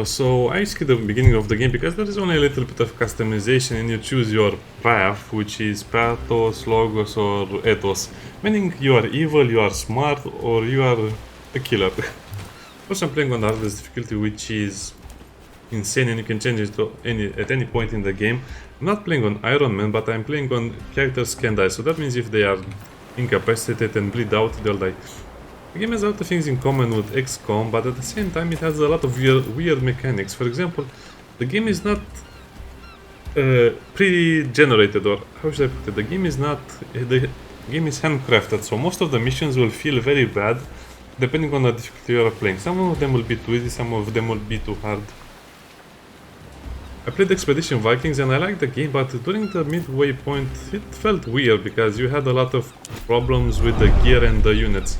So I skipped the beginning of the game because there is only a little bit of customization and you choose your path, which is Pathos, Logos or Ethos, meaning you are evil, you are smart, or you are a killer. First I'm playing on the hardest difficulty, which is insane and you can change it to at any point in the game. I'm not playing on Iron Man, but I'm playing on characters can die, so that means if they are incapacitated and bleed out, they'll die. The game has a lot of things in common with XCOM, but at the same time it has a lot of weird mechanics. For example, the game is not pre-generated, or how should I put it? The game is handcrafted, so most of the missions will feel very bad depending on the difficulty you are playing. Some of them will be too easy, some of them will be too hard. I played Expedition Vikings and I liked the game, but during the midway point it felt weird because you had a lot of problems with the gear and the units.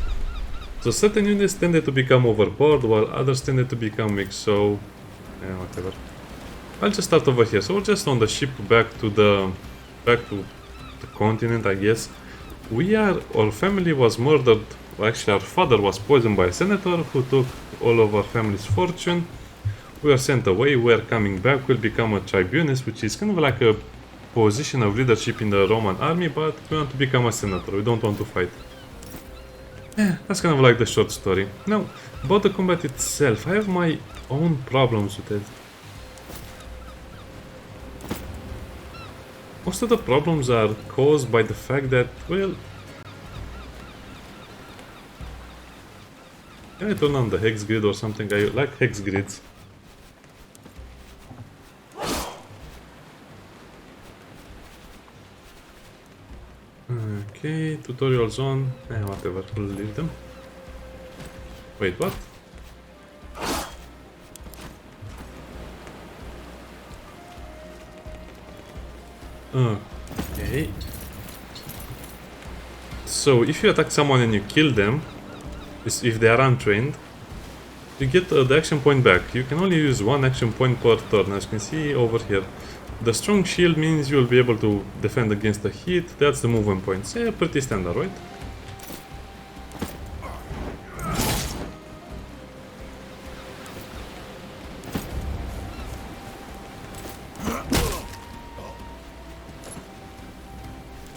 So certain units tended to become overpowered while others tended to become weak, so whatever. I'll just start over here. So we're just on the ship back to the continent, I guess. Our family was murdered. Well, actually our father was poisoned by a senator who took all of our family's fortune. We are sent away, we are coming back, we'll become a tribunus, which is kind of like a position of leadership in the Roman army, but we want to become a senator, we don't want to fight. That's kind of like the short story. Now, about the combat itself, I have my own problems with it. Most of the problems are caused by the fact that, well... Can I turn on the hex grid or something? I like hex grids. Okay, tutorial zone, whatever, we'll leave them. Wait, what? Okay. So, if you attack someone and you kill them, if they are untrained, you get the action point back. You can only use one action point per turn, as you can see over here. The strong shield means you will be able to defend against the hit. That's the movement points. Yeah, pretty standard, right?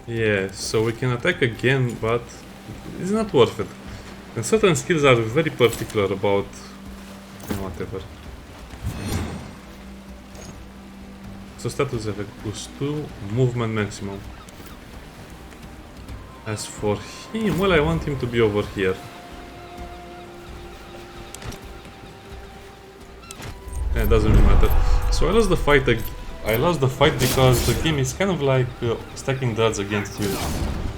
Yeah, so we can attack again, but it's not worth it. And certain skills are very particular about whatever. So status effect boost 2, movement maximum. As for him, well, I want him to be over here. It doesn't really matter. So I lost the fight because the game is kind of like stacking darts against you.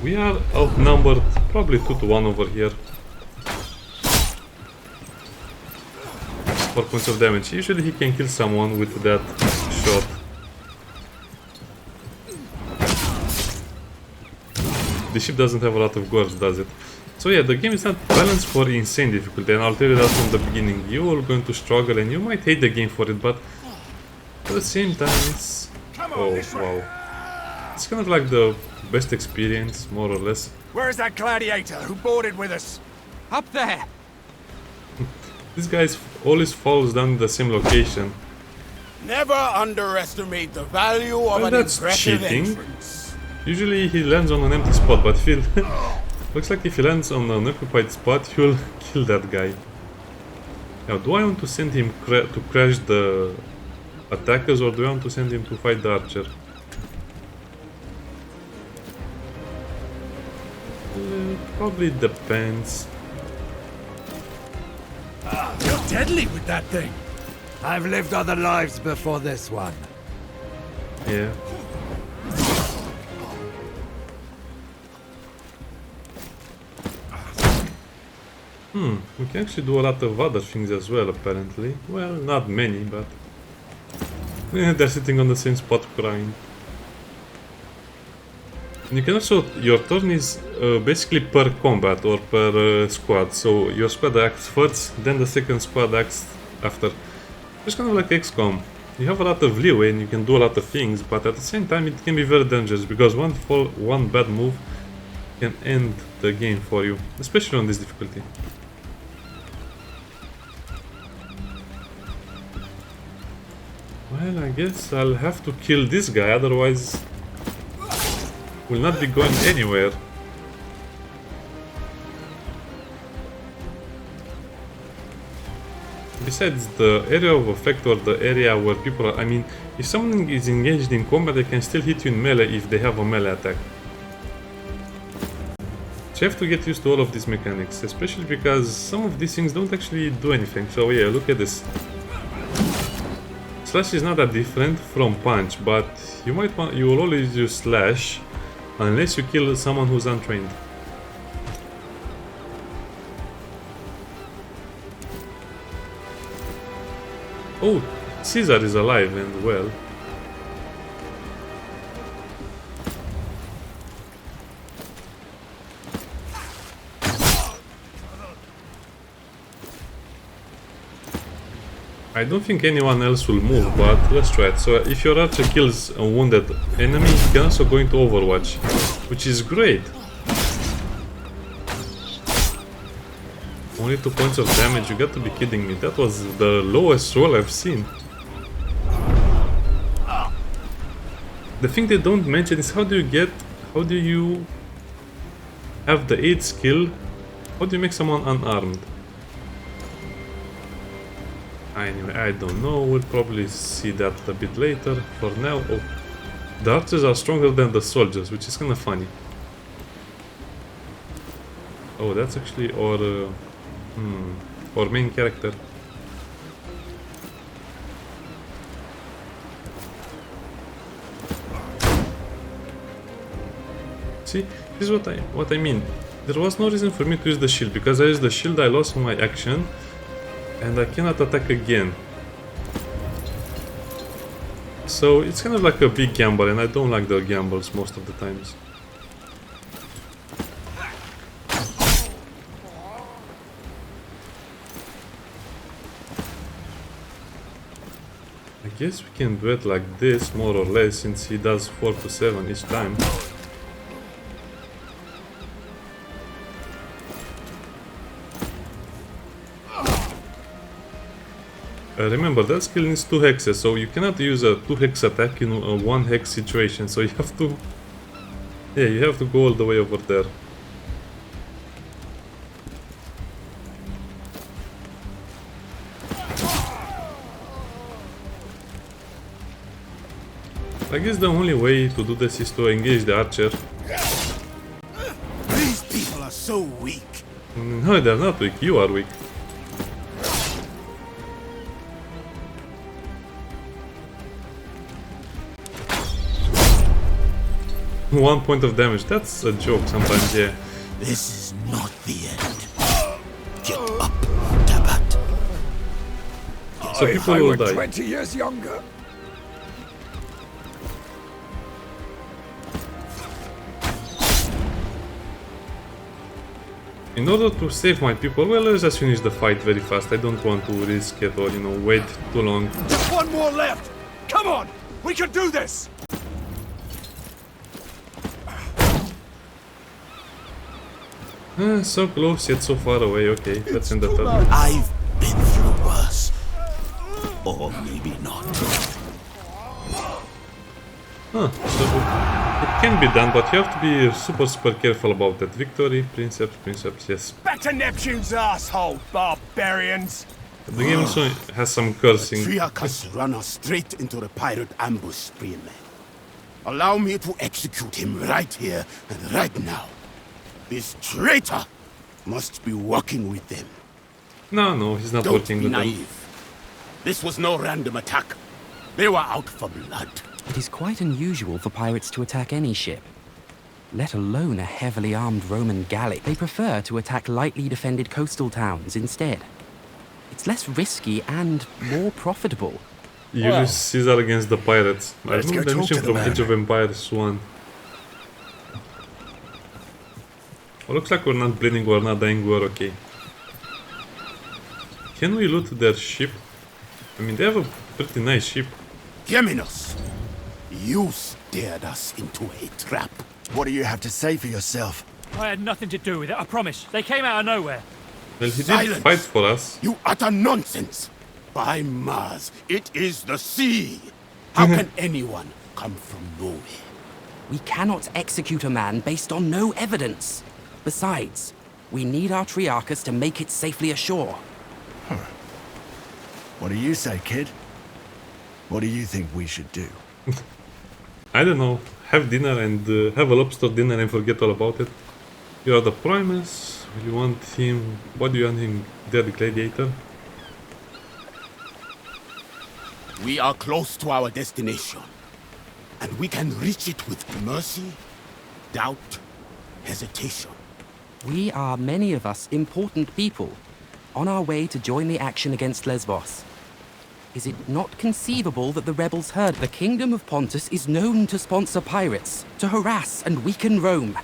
We are outnumbered probably 2 to 1 over here. 4 points of damage. Usually he can kill someone with that shot. The ship doesn't have a lot of guards, does it? So yeah, the game is not balanced for insane difficulty, and I'll tell you that from the beginning. You are going to struggle and you might hate the game for it, but at the same time it's... Oh, wow. It's kind of like the best experience, more or less. Where's that gladiator who boarded with us? Up there! This guy always falls down the same location. Never underestimate the value of an impressive entrance. Usually he lands on an empty spot, but looks like if he lands on an occupied spot, he will kill that guy. Now, do I want to send him to crash the attackers, or do I want to send him to fight the archer? Probably depends. You're deadly with that thing. I've lived other lives before this one. Yeah. We can actually do a lot of other things as well, apparently. Well, not many, but... they're sitting on the same spot crying. And you can also... Your turn is basically per combat or per squad. So your squad acts first, then the second squad acts after. It's kind of like XCOM. You have a lot of leeway and you can do a lot of things, but at the same time it can be very dangerous, because one bad move can end the game for you, especially on this difficulty. Well, I guess I'll have to kill this guy, otherwise we'll not be going anywhere. Besides, the area of effect or the area where people are... I mean, if someone is engaged in combat, they can still hit you in melee if they have a melee attack. So you have to get used to all of these mechanics, especially because some of these things don't actually do anything. So yeah, look at this. Slash is not that different from punch, but you will always use slash unless you kill someone who's untrained. Oh, Caesar is alive and well. I don't think anyone else will move, but let's try it. So if your archer kills a wounded enemy, he can also go into Overwatch, which is great. Only 2 points of damage, you got to be kidding me. That was the lowest roll I've seen. The thing they don't mention is how do you have the 8 skill? How do you make someone unarmed? Anyway, I don't know, we'll probably see that a bit later. For now, oh, the archers are stronger than the soldiers, which is kind of funny. Oh, that's actually our main character. See, this is what I mean. There was no reason for me to use the shield, because I used the shield, I lost my action, and I cannot attack again. So it's kind of like a big gamble, and I don't like the gambles most of the times. I guess we can do it like this, more or less, since he does 4 to 7 each time. Remember, that skill needs 2 hexes, so you cannot use a 2 hex attack in a 1 hex situation, so you have to... Yeah, you have to go all the way over there. I guess the only way to do this is to engage the archer. These people are so weak. No, they're not weak, you are weak. 1 point of damage, that's a joke sometimes, yeah. This is not the end. Get up, Tabat. So people will die. 20 years younger. In order to save my people, well, let's just finish the fight very fast. I don't want to risk it or, you know, wait too long. Just one more left! Come on! We can do this! So close yet so far away. Okay, let's end the turn. I've been through worse. Or maybe not. Huh, so it can be done, but you have to be super careful about that. Victory, Princeps, yes. Back to Neptune's asshole, barbarians! The game also has some cursing. Triarch has run us straight into the pirate ambush, Spearman. Allow me to execute him right here and right now. This traitor must be working with them. No, he's not Don't working be with them. naive. This was no random attack. They were out for blood. It is quite unusual for pirates to attack any ship, let alone a heavily armed Roman galley. They prefer to attack lightly defended coastal towns instead. It's less risky and more profitable. Julius Caesar against the pirates. I Let's remember go the talk mission to the from man. Age of Empires 1. Well, looks like we're not bleeding, we're not dying, we're okay. Can we loot their ship? I mean, they have a pretty nice ship. Geminos, you steered us into a trap. What do you have to say for yourself? I had nothing to do with it, I promise. They came out of nowhere. Well, he did Silence. fight for us. You utter nonsense. By Mars, it is the sea! How can anyone come from nowhere? We cannot execute a man based on no evidence. Besides, we need our Triarchus to make it safely ashore. What do you say, kid? What do you think we should do? I don't know. Have dinner and have a lobster dinner and forget all about it. You are the Primus. You want him... What do you want him? Dead gladiator? We are close to our destination, and we can reach it with mercy, doubt, hesitation. We are, many of us, important people, on our way to join the action against Lesbos. Is it not conceivable that the rebels heard the Kingdom of Pontus is known to sponsor pirates, to harass and weaken Rome?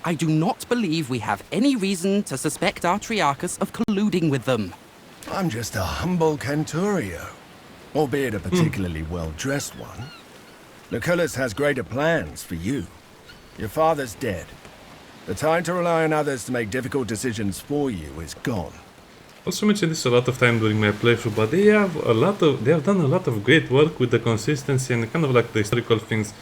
I do not believe we have any reason to suspect our Triarchus of colluding with them. I'm just a humble Canturio, albeit a particularly well-dressed one. Lucullus has greater plans for you. Your father's dead. The time to rely on others to make difficult decisions for you is gone. Also mentioned this a lot of time during my playthrough, but they have done a lot of great work with the consistency and kind of like the historical things.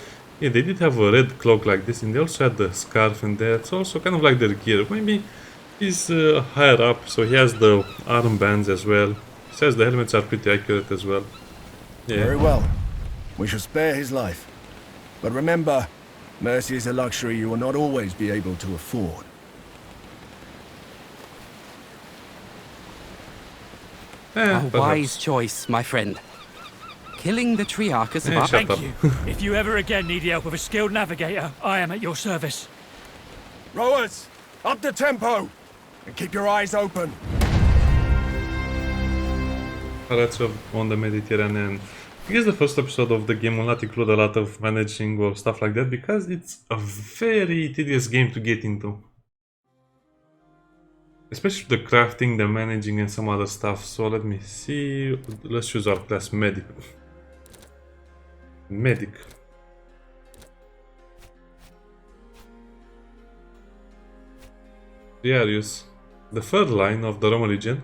Yeah, they did have a red cloak like this, and they also had the scarf, and that's also kind of like their gear. Maybe he's higher up, so he has the armbands as well. He says the helmets are pretty accurate as well. Yeah. Very well. We shall spare his life. But remember, mercy is a luxury you will not always be able to afford. A wise choice, my friend. Killing the Triarchus of our... Shut up. Thank you. If you ever again need the help of a skilled navigator, I am at your service. Rowers, up the tempo! And keep your eyes open. Pirates on the Mediterranean. I guess the first episode of the game will not include a lot of managing or stuff like that, because it's a very tedious game to get into. Especially the crafting, the managing and some other stuff. So let me see. Let's choose our class, Medic. Medic. Darius. The third line of the Roman Legion.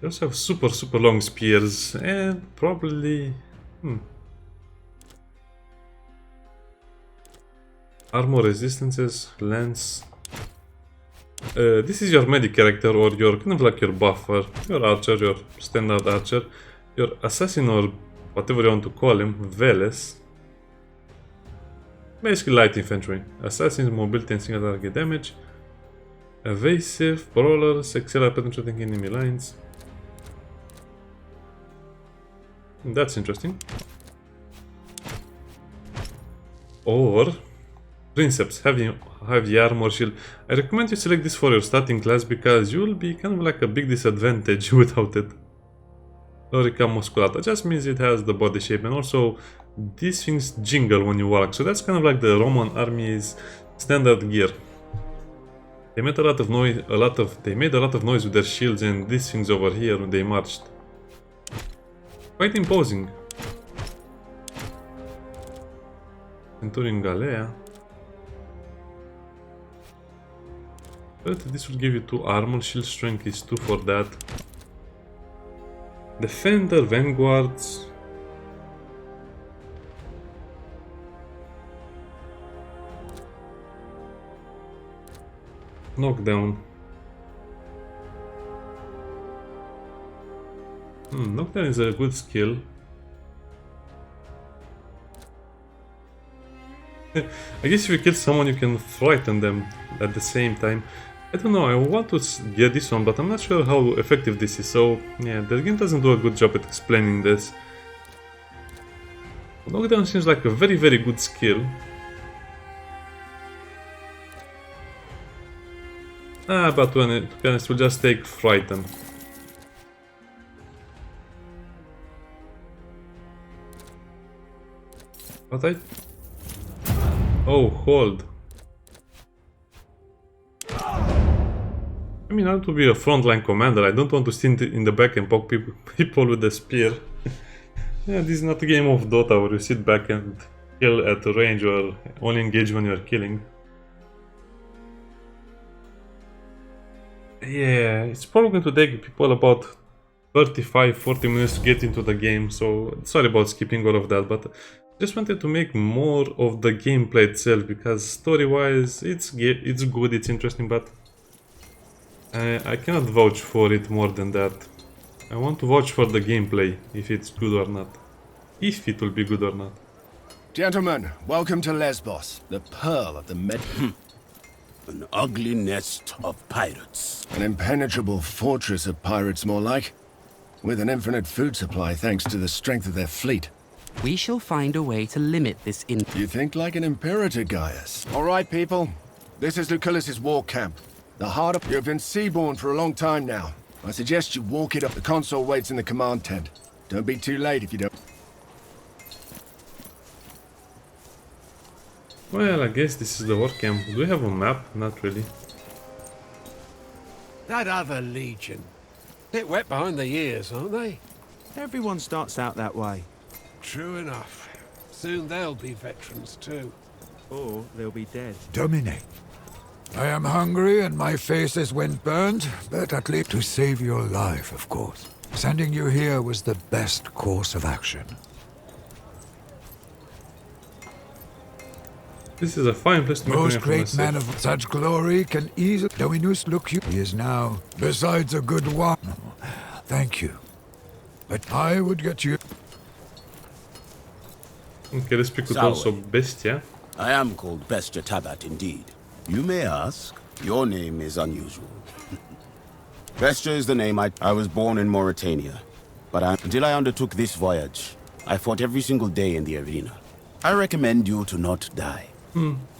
They also have super long spears and probably... Armor resistances, lance... this is your medic character, or your kind of like your buffer, your archer, your standard archer, your assassin, or whatever you want to call him, Veles. Basically light infantry. Assassins, mobility and single target damage. Evasive, brawlers, excel at penetrating enemy lines. That's interesting. Or Princeps, heavy armor shield. I recommend you select this for your starting class because you'll be kind of like a big disadvantage without it. Lorica musculata just means it has the body shape, and also these things jingle when you walk, so that's kind of like the Roman army's standard gear. They made a lot of noise. They made a lot of noise with their shields and these things over here when they marched. Quite imposing. Centurion Galea. But this will give you 2 armor, shield strength is 2 for that. Defender, Vanguards. Knockdown. Knockdown is a good skill. I guess if you kill someone you can frighten them at the same time. I don't know, I want to get this one, but I'm not sure how effective this is, so yeah, the game doesn't do a good job at explaining this. Knockdown seems like a very good skill. But to be honest, we'll just take Frighten. But Oh, hold. I mean, I want to be a frontline commander. I don't want to stand in the back and poke people with a spear. Yeah, this is not a game of Dota where you sit back and kill at range or only engage when you're killing. Yeah, it's probably going to take people about 35-40 minutes to get into the game, so sorry about skipping all of that, but just wanted to make more of the gameplay itself, because story-wise it's good, it's interesting, but I cannot vouch for it more than that. I want to vouch for the gameplay, if it's good or not. If it will be good or not. Gentlemen, welcome to Lesbos, the pearl of the An ugly nest of pirates. An impenetrable fortress of pirates, more like. With an infinite food supply thanks to the strength of their fleet. We shall find a way to limit this You think like an imperator, Gaius. All right, people. This is Lucullus's war camp. The heart of... You've been seaborne for a long time now. I suggest you walk it up. The console waits in the command tent. Don't be too late if you don't... Well, I guess this is the war camp. Do we have a map? Not really. That other legion. Bit wet behind the ears, aren't they? Everyone starts out that way. True enough. Soon they'll be veterans too. Or they'll be dead. Domine, I am hungry and my face is wind-burned, but at least to save your life, of course. Sending you here was the best course of action. This is a fine place to make Most money for great myself. men of such glory can easily... Dominus look you. He is now, besides a good one. Thank you. But I would get you... Okay, let's pick with Salve. also Bestia. I am called Bestia Tabat indeed. You may ask, your name is unusual. Bestia is the name I was born in Mauritania. But until I undertook this voyage, I fought every single day in the arena. I recommend you to not die.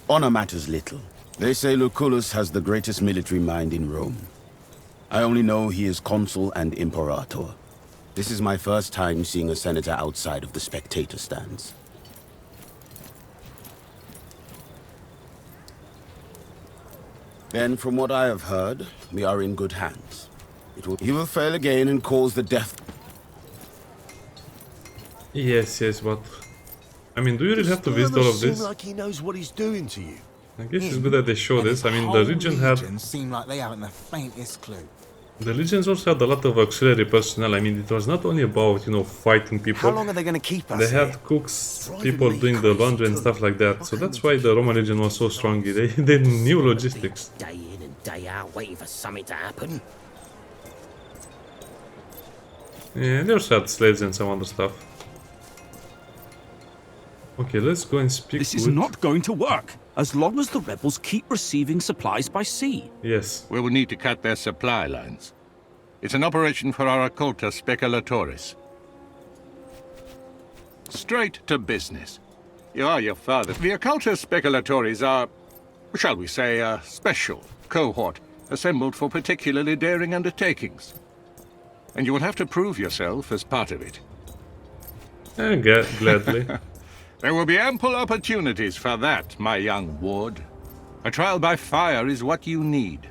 Honor matters little. They say Lucullus has the greatest military mind in Rome. I only know he is consul and imperator. This is my first time seeing a senator outside of the spectator stands. Then, from what I have heard, we are in good hands. He will fail again and cause the death. Yes, but... I mean, do you really have to visit all of this? Like he knows what he's doing to you. I guess it's good that they show this. I mean, the Legion had... seem like they haven't the faintest clue. The Legions also had a lot of auxiliary personnel. I mean, it was not only about, you know, fighting people. How long are they going to keep us They here? had cooks, people doing the laundry and stuff like that. So that's why the Roman Legion was so strong. They knew logistics. Day in and day out waiting for something to happen. Yeah, they also had slaves and some other stuff. Okay, let's go and speak This with... is not going to work, as long as the rebels keep receiving supplies by sea. Yes. We will need to cut their supply lines. It's an operation for our occulta speculatoris. Straight to business. You are your father. The occulta speculatoris are, shall we say, a special cohort assembled for particularly daring undertakings. And you will have to prove yourself as part of it. Gladly. There will be ample opportunities for that, my young ward. A trial by fire is what you need.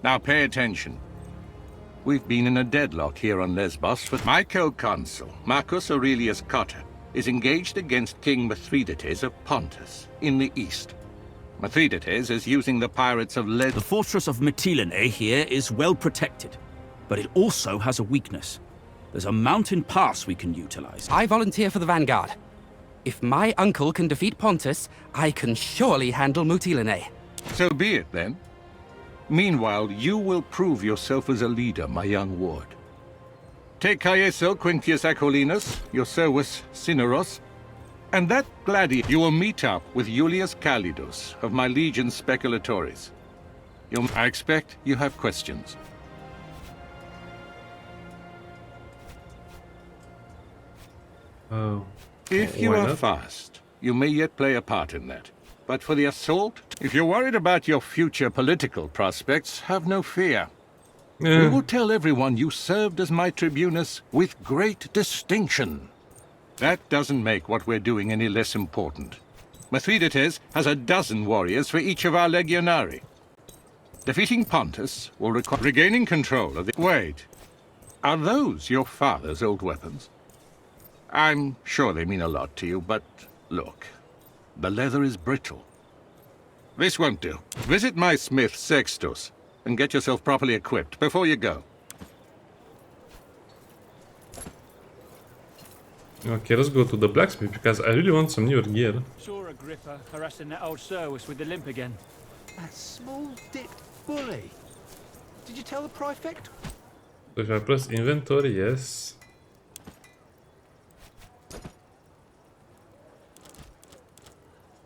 Now pay attention. We've been in a deadlock here on Lesbos, but my co-consul, Marcus Aurelius Cotta, is engaged against King Mithridates of Pontus, in the east. Mithridates is using the pirates of The fortress of Mytilene here is well protected, but it also has a weakness. There's a mountain pass we can utilize. I volunteer for the vanguard. If my uncle can defeat Pontus, I can surely handle Mytilene. So be it, then. Meanwhile, you will prove yourself as a leader, my young ward. Take Caeso Quintius Acollinus, your Servus Cineros, and that gladiator. You will meet up with Iulius Calidus of my legion speculatoris. I expect you have questions. Oh. If you Why are not? fast, you may yet play a part in that. But for the assault, if you're worried about your future political prospects, have no fear. We will tell everyone you served as my tribunus with great distinction. That doesn't make what we're doing any less important. Mithridates has 12 warriors for each of our legionari. Defeating Pontus will require regaining control of the... Wait, are those your father's old weapons? I'm sure they mean a lot to you, but look, the leather is brittle. This won't do. Visit my smith, Sextus, and get yourself properly equipped before you go. Okay, let's go to the blacksmith because I really want some newer gear. Saw Agrippa harassing that old Serwis with the limp again. That small-dicked bully. Did you tell the prefect? So if I press inventory, yes.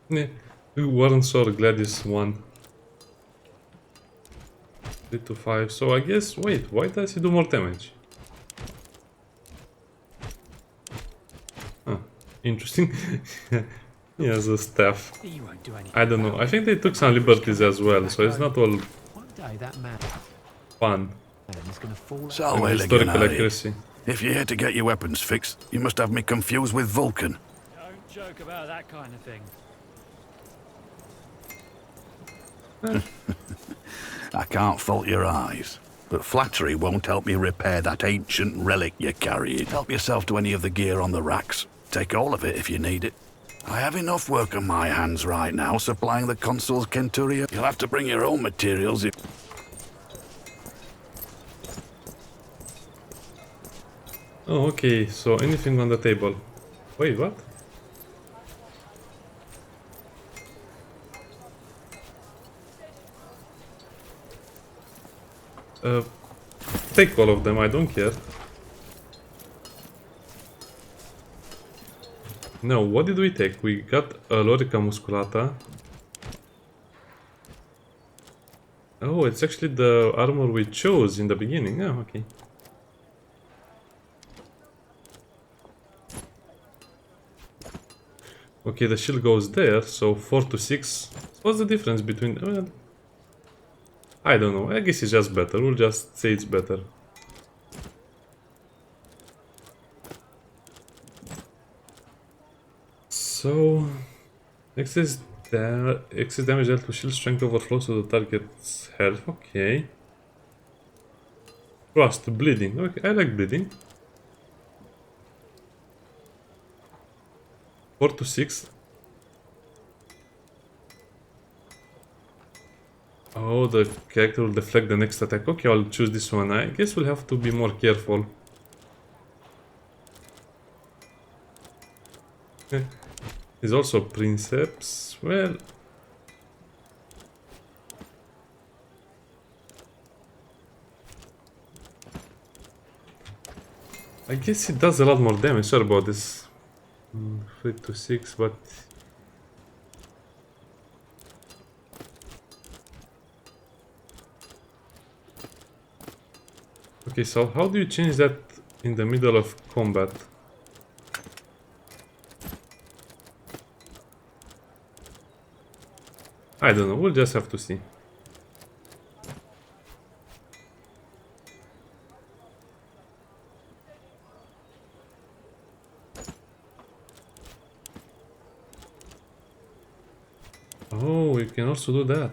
Yeah, we weren't so glad this one. 3 to 5. So I guess, wait, why does he do more damage? Huh, interesting. He has a staff. You won't do anything. I don't know. I think they took some liberties as well, so it's not all One day that man fun. is going to fall. So, And Illigan, historical are you? accuracy. If you're here to get your weapons fixed, you must have me confused with Vulcan. Don't joke about that kind of thing. I can't fault your eyes, but flattery won't help me repair that ancient relic you're carrying. Help yourself to any of the gear on the racks. Take all of it if you need it. I have enough work on my hands right now supplying the consul's Centuria. You'll have to bring your own materials if... Oh, okay, so anything on the table. Wait, what? Take all of them, I don't care. No, what did we take? We got a Lorica Musculata. Oh, it's actually the armor we chose in the beginning. Oh, okay. Okay, the shield goes there, so 4 to 6. What's the difference between... I don't know, I guess it's just better. We'll just say it's better. So... excess damage dealt to shield strength overflows to the target's health. Okay. Rust, bleeding. Okay, I like bleeding. 4 to 6. Oh, the character will deflect the next attack. Okay, I'll choose this one. I guess we'll have to be more careful. He's also Princeps. Well... I guess it does a lot more damage. Sorry about this. 3 to 6, but... Okay, so how do you change that in the middle of combat? I don't know, we'll just have to see. Oh, you can also do that.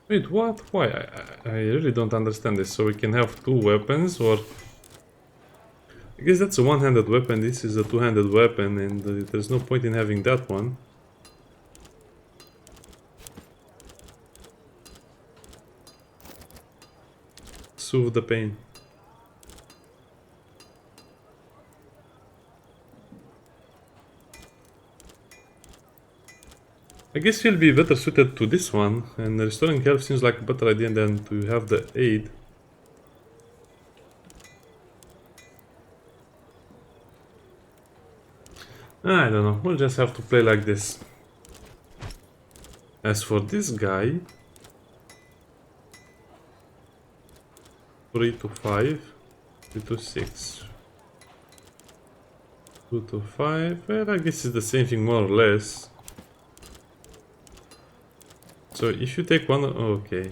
Wait, what? Why? I really don't understand this. So we can have two weapons, or... I guess that's a one-handed weapon, this is a two-handed weapon, and there's no point in having that one. Soothe the pain. I guess he'll be better suited to this one, and restoring health seems like a better idea than to have the aid. I don't know, we'll just have to play like this. As for this guy... 3 to 5, 3 to 6. 2 to 5, well I guess it's the same thing more or less. So if you take one... okay.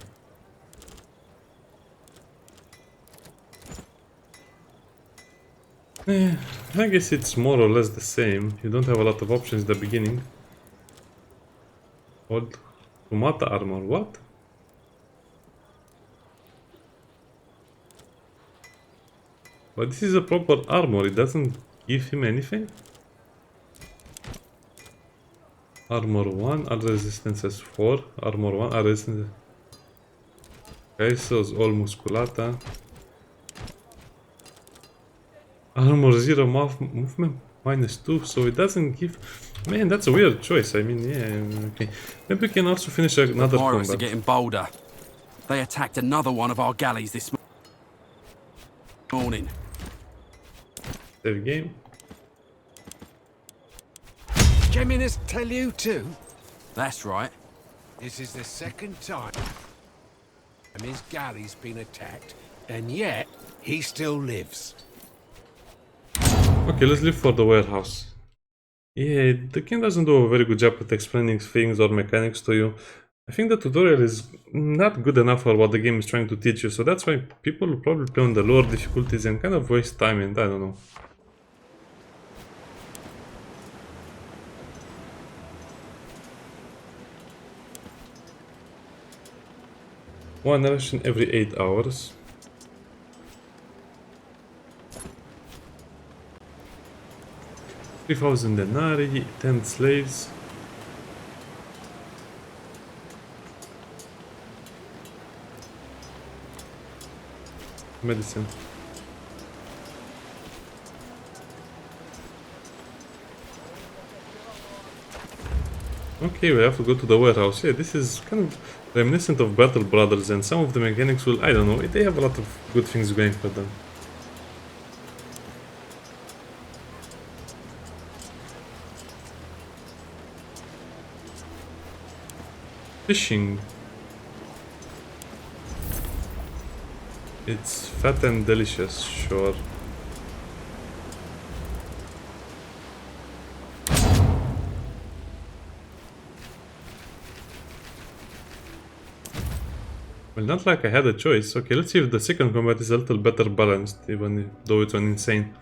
I guess it's more or less the same. You don't have a lot of options in the beginning. Old Kumata armor, what? But this is a proper armor, it doesn't give him anything? Armor 1, other resistances 4, armor 1, other resistance... Okay, so it's all musculata. Armor 0 movement -2, so it doesn't give... Man, that's a weird choice. I mean, yeah, okay. Maybe we can also finish another The pirates are combat. getting bolder. They attacked another one of our galleys this morning. Save game. Geminus tell you too? That's right. This is the second time his galley's been attacked, and yet he still lives. Okay, let's leave for the warehouse. Yeah, the game doesn't do a very good job at explaining things or mechanics to you. I think the tutorial is not good enough for what the game is trying to teach you, so that's why people will probably play on the lower difficulties and kind of waste time, and I don't know. One ration every 8 hours. $3,000 denarii, 10 slaves. Medicine. Okay, we have to go to the warehouse. Yeah, this is kind of reminiscent of Battle Brothers, and some of the mechanics will, I don't know, they have a lot of good things going for them. Fishing. It's fat and delicious, sure. Well, not like I had a choice. Okay, let's see if the second combat is a little better balanced, even though it's an insane.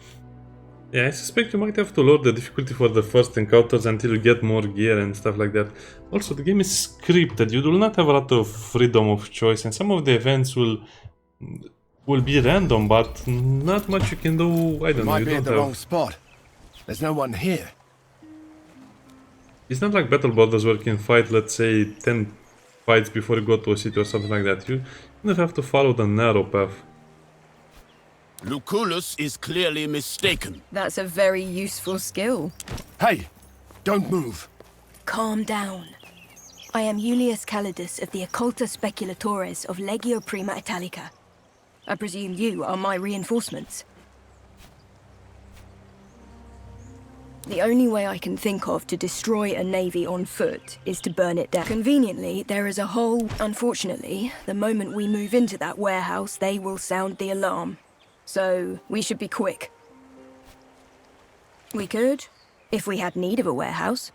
Yeah, I suspect you might have to lower the difficulty for the first encounters until you get more gear and stuff like that. Also, the game is scripted. You will not have a lot of freedom of choice, and some of the events will be random, but not much you can do. I don't know. Might You be don't in the have... wrong spot. There's no one here. It's not like Battle Brothers where you can fight, let's say, 10 fights before you go to a city or something like that. You kind of have to follow the narrow path. Lucullus is clearly mistaken. That's a very useful skill. Hey, don't move. Calm down. I am Julius Calidus of the Occulta Speculatores of Legio Prima Italica. I presume you are my reinforcements. The only way I can think of to destroy a navy on foot is to burn it down. Conveniently, there is a hole. Unfortunately, the moment we move into that warehouse, they will sound the alarm. So, we should be quick. We could, if we had need of a warehouse.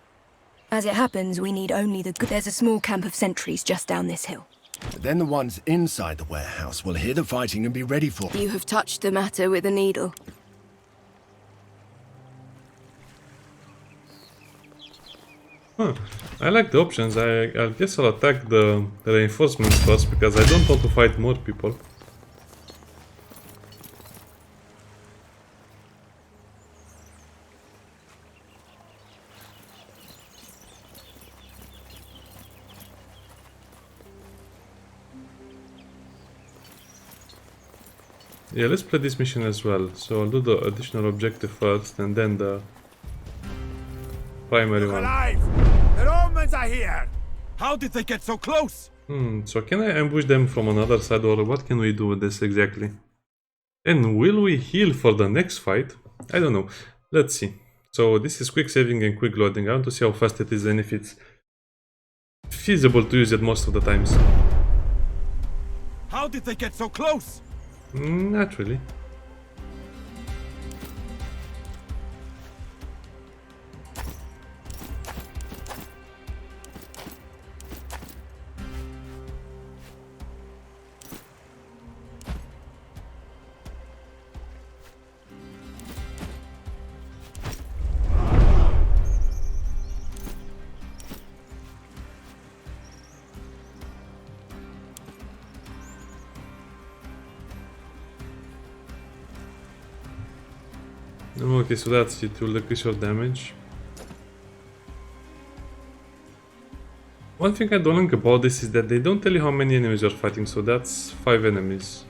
As it happens, we need only the... There's a small camp of sentries just down this hill. But then the ones inside the warehouse will hear the fighting and be ready for it. You have touched the matter with a needle. Huh. I like the options. I guess I'll attack the reinforcements first, because I don't want to fight more people. Yeah, let's play this mission as well. So I'll do the additional objective first, and then the primary one. Alive! The Romans are here! How did they get so close? So can I ambush them from another side, or what can we do with this exactly? And will we heal for the next fight? I don't know. Let's see. So this is quick saving and quick loading. I want to see how fast it is and if it's feasible to use it most of the times. How did they get so close? Not really. Okay, so that's it. Will decrease your damage. One thing I don't like about this is that they don't tell you how many enemies you're fighting, so that's 5 enemies.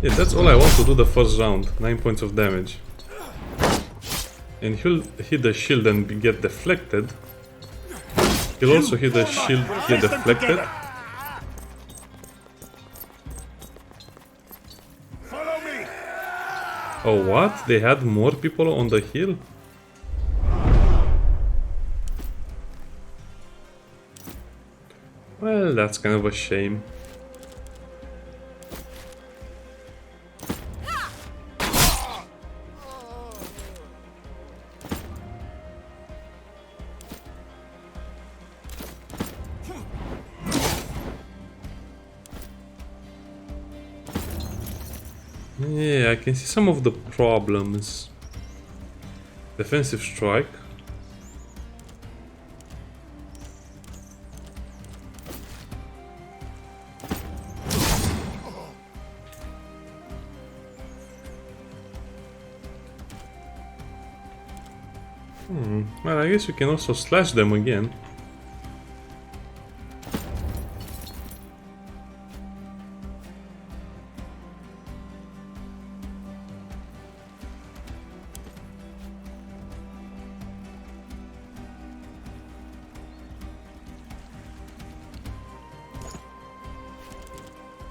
Yeah, that's all I want to do the first round. 9 points of damage. And he'll hit the shield and get deflected. He'll also hit the shield, get deflected. Oh, what? They had more people on the hill? Well, that's kind of a shame. Yeah, I can see some of the problems. Defensive strike. Well, I guess you can also slash them again.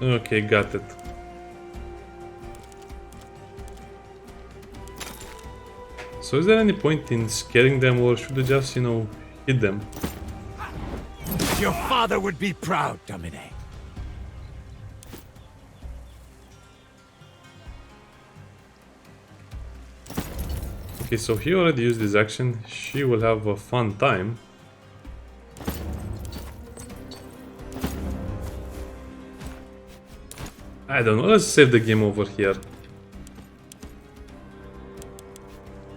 Okay, got it. So is there any point in scaring them, or should I just, you know, hit them? Your father would be proud, Domine. Okay, so he already used his action. She will have a fun time. I don't know, let's save the game over here.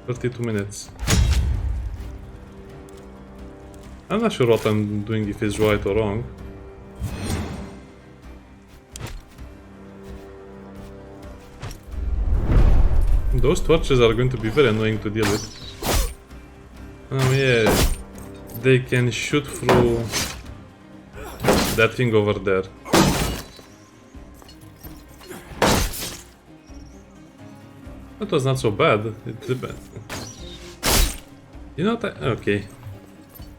32 minutes. I'm not sure what I'm doing, if it's right or wrong. Those torches are going to be very annoying to deal with. Oh yeah, they can shoot through that thing over there. That was not so bad. You know what? Okay.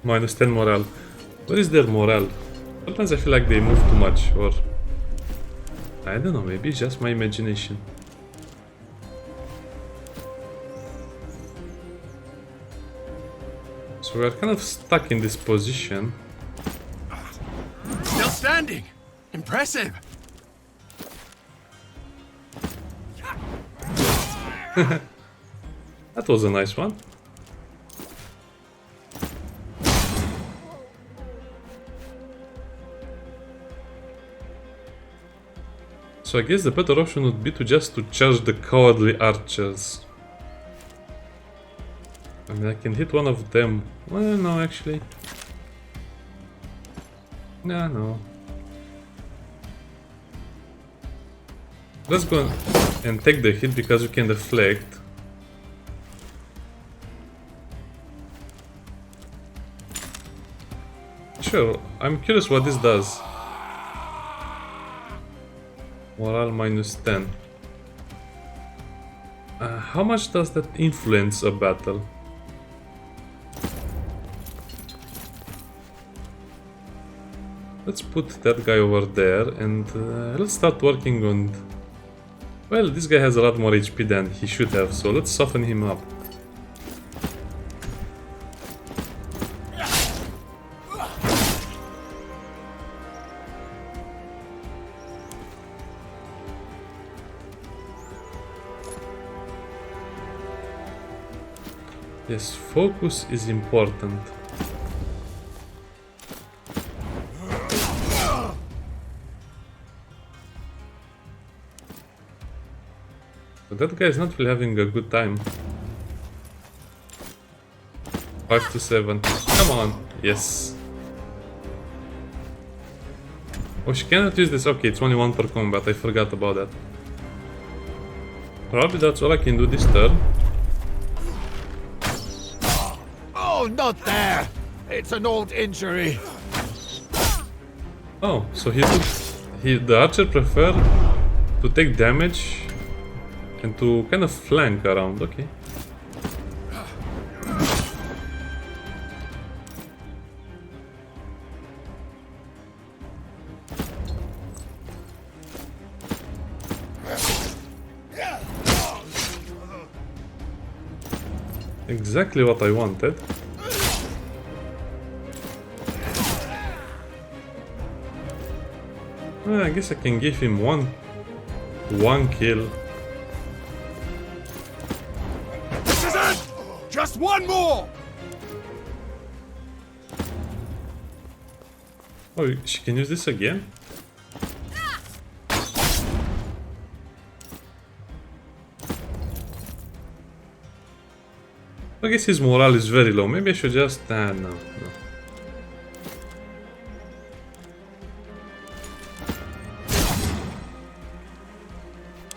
Minus 10 morale. Where is their morale? Sometimes I feel like they move too much, or... I don't know, maybe it's just my imagination. So we are kind of stuck in this position. Still standing! Impressive! That was a nice one. So I guess the better option would be to just charge the cowardly archers. I mean, I can hit one of them. Well, no, actually. No. Let's go and take the hit because you can deflect. Sure, I'm curious what this does. Morale minus 10. How much does that influence a battle? Let's put that guy over there and let's start working on... Well, this guy has a lot more HP than he should have, so let's soften him up. Yes, focus is important. But that guy is not really having a good time. 5 to 7. Come on. Yes. Oh, she cannot use this. Okay, it's only 1 per combat. I forgot about that. Probably that's all I can do this turn. Oh, not there! It's an old injury. Oh, so the archer prefer to take damage and to kind of flank around, okay. Exactly what I wanted. Well, I guess I can give him one kill. This is it! Just one more! Oh, she can use this again? I guess his morale is very low. Maybe I should just... no.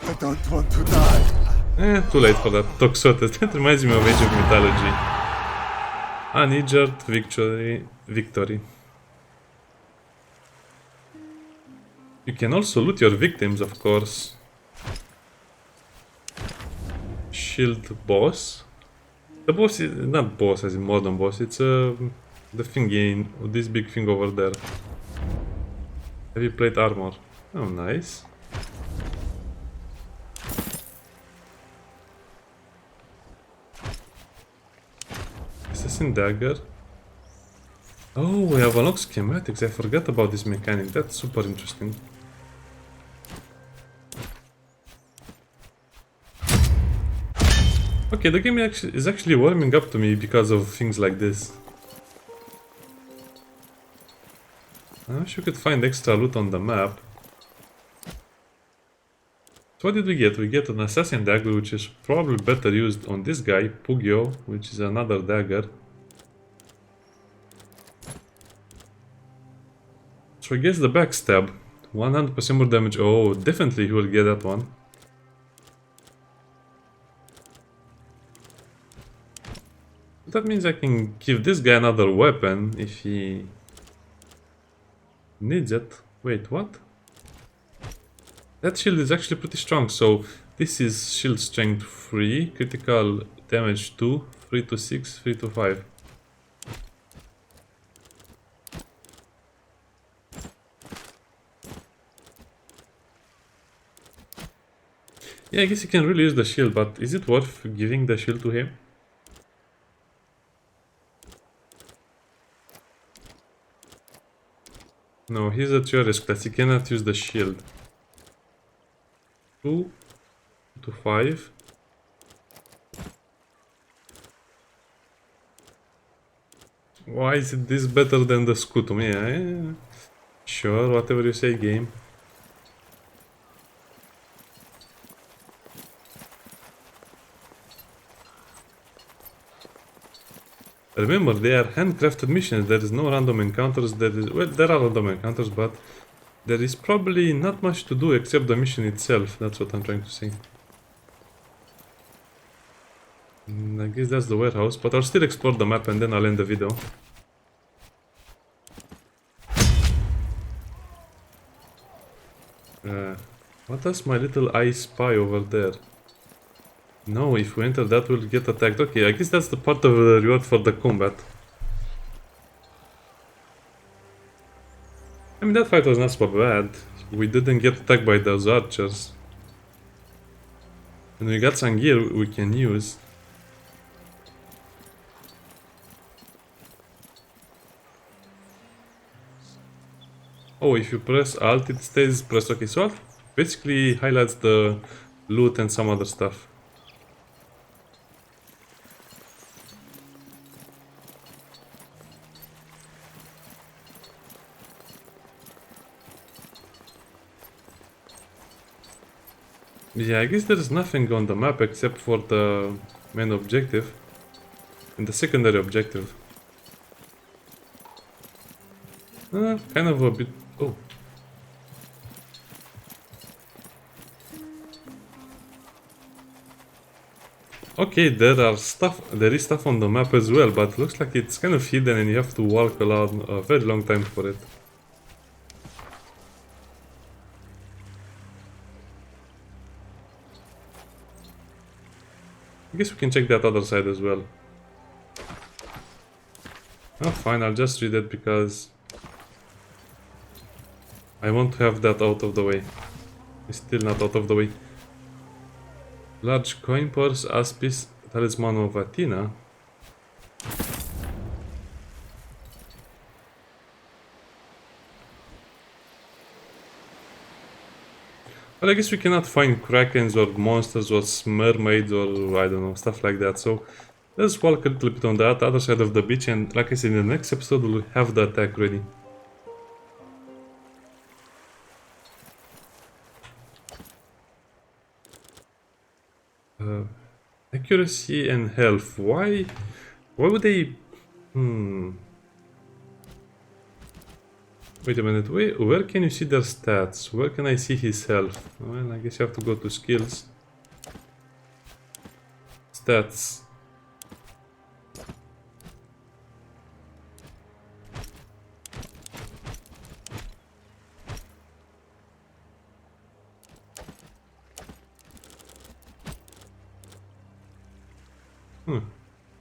I don't want to die. Too late for that. Toxotes. That reminds me of Age of Mythology. Uninjured victory. You can also loot your victims, of course. Shield boss. The boss is not boss as in modern boss, it's the thingy, this big thing over there. Heavy plate armor. Oh, nice. Assassin dagger. Oh, we have unlocked schematics. I forgot about this mechanic. That's super interesting. Okay, the game is actually warming up to me because of things like this. I wish we could find extra loot on the map. So what did we get? We get an assassin dagger, which is probably better used on this guy, Pugyo, which is another dagger. So I guess the backstab. 100% more damage. Oh, definitely he will get that one. That means I can give this guy another weapon if he needs it. Wait, what? That shield is actually pretty strong, so this is shield strength 3, critical damage 2, 3 to 6, 3 to 5. Yeah, I guess you can really use the shield, but is it worth giving the shield to him? No, he's at your risk class, he cannot use the shield. 2 to 5. Why is it this better than the Scutum? Yeah, sure, whatever you say, game. Remember, they are handcrafted missions, there is no random encounters, well, there are random encounters, but there is probably not much to do except the mission itself, that's what I'm trying to say. I guess that's the warehouse, but I'll still explore the map and then I'll end the video. What does my little eye spy over there? No, if we enter that we'll get attacked. Okay, I guess that's the part of the reward for the combat. I mean, that fight was not so bad. We didn't get attacked by those archers. And we got some gear we can use. Oh, if you press Alt, it stays pressed. Okay, so Alt basically highlights the loot and some other stuff. Yeah, I guess there is nothing on the map except for the main objective and the secondary objective. Kind of a bit... oh. Okay, there is stuff on the map as well, but looks like it's kind of hidden and you have to walk a very long time for it. I guess we can check that other side as well. Oh, fine, I'll just read it because I want to have that out of the way. It's still not out of the way. Large coin purse, Aspis, Talisman of Athena. Well, I guess we cannot find krakens or monsters or mermaids or I don't know, stuff like that. So let's walk a little bit on that other side of the beach, and like I said, in the next episode we'll have the attack ready. Accuracy and health. Why would they... Wait a minute, where can you see their stats? Where can I see his health? Well, I guess you have to go to skills. Stats.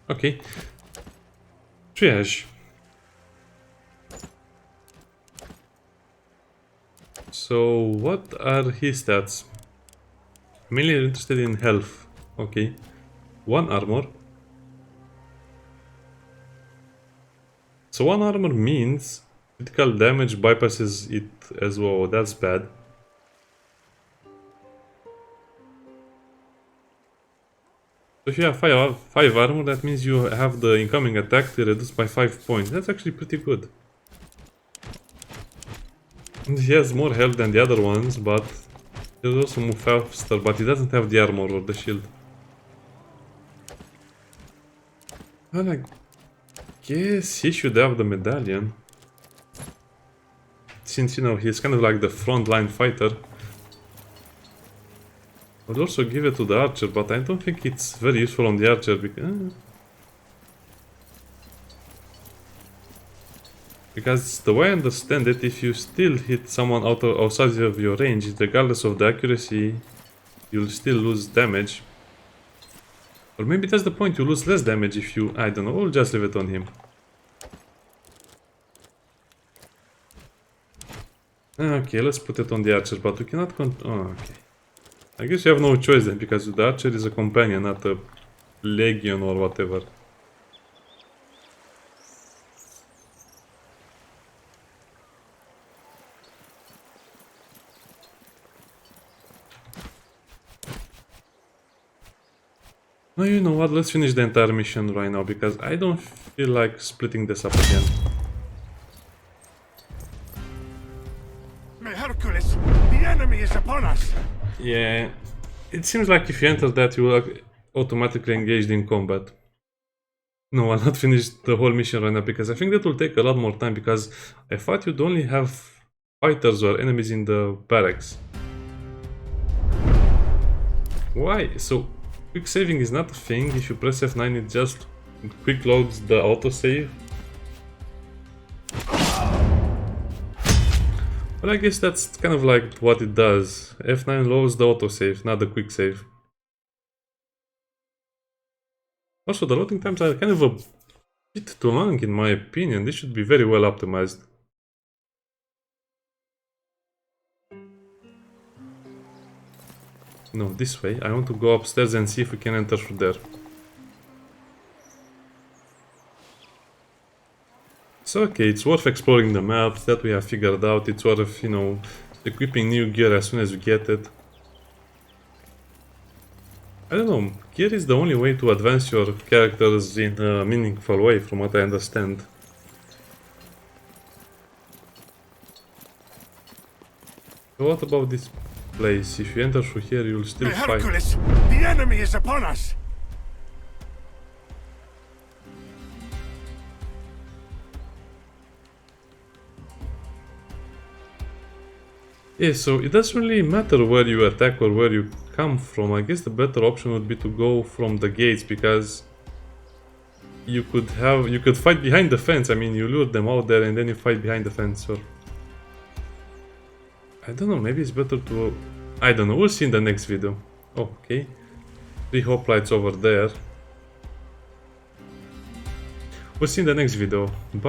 Okay. Triage. So, what are his stats? Mainly interested in health. Okay. 1 armor. So 1 armor means critical damage bypasses it as well. That's bad. So if you have 5 armor, that means you have the incoming attack reduced by 5 points. That's actually pretty good. And he has more health than the other ones, but he'll also move faster, but he doesn't have the armor or the shield. Well, I guess he should have the medallion. Since, you know, he's kind of like the frontline fighter. I'd also give it to the archer, but I don't think it's very useful on the archer because the way I understand it, if you still hit someone outside of your range, regardless of the accuracy, you'll still lose damage. Or maybe that's the point, you lose less damage if you... I don't know, we'll just leave it on him. Okay, let's put it on the archer, but we cannot... okay. I guess you have no choice then, because the archer is a companion, not a legion or whatever. No, you know what, let's finish the entire mission right now, because I don't feel like splitting this up again. Hercules, the enemy is upon us! Yeah, it seems like if you enter that, you will automatically engage in combat. No, I'll not finish the whole mission right now, because I think that will take a lot more time, because I thought you'd only have fighters or enemies in the barracks. Why? So, quick saving is not a thing. If you press F9, it just quick loads the autosave. But I guess that's kind of like what it does. F9 loads the autosave, not the quick save. Also, the loading times are kind of a bit too long in my opinion. This should be very well optimized. No, this way. I want to go upstairs and see if we can enter through there. So okay, it's worth exploring the map, that we have figured out. It's worth, you know, equipping new gear as soon as we get it. I don't know, gear is the only way to advance your characters in a meaningful way, from what I understand. So what about this place? If you enter through here, you'll still fight. Hercules, the enemy is upon us! Yeah, so it doesn't really matter where you attack or where you come from, I guess the better option would be to go from the gates, because you could fight behind the fence. I mean, you lure them out there and then you fight behind the fence, or I don't know, maybe it's better to, I don't know, we'll see in the next video. Oh, okay, 3 hoplites over there. We'll see in the next video. Bye.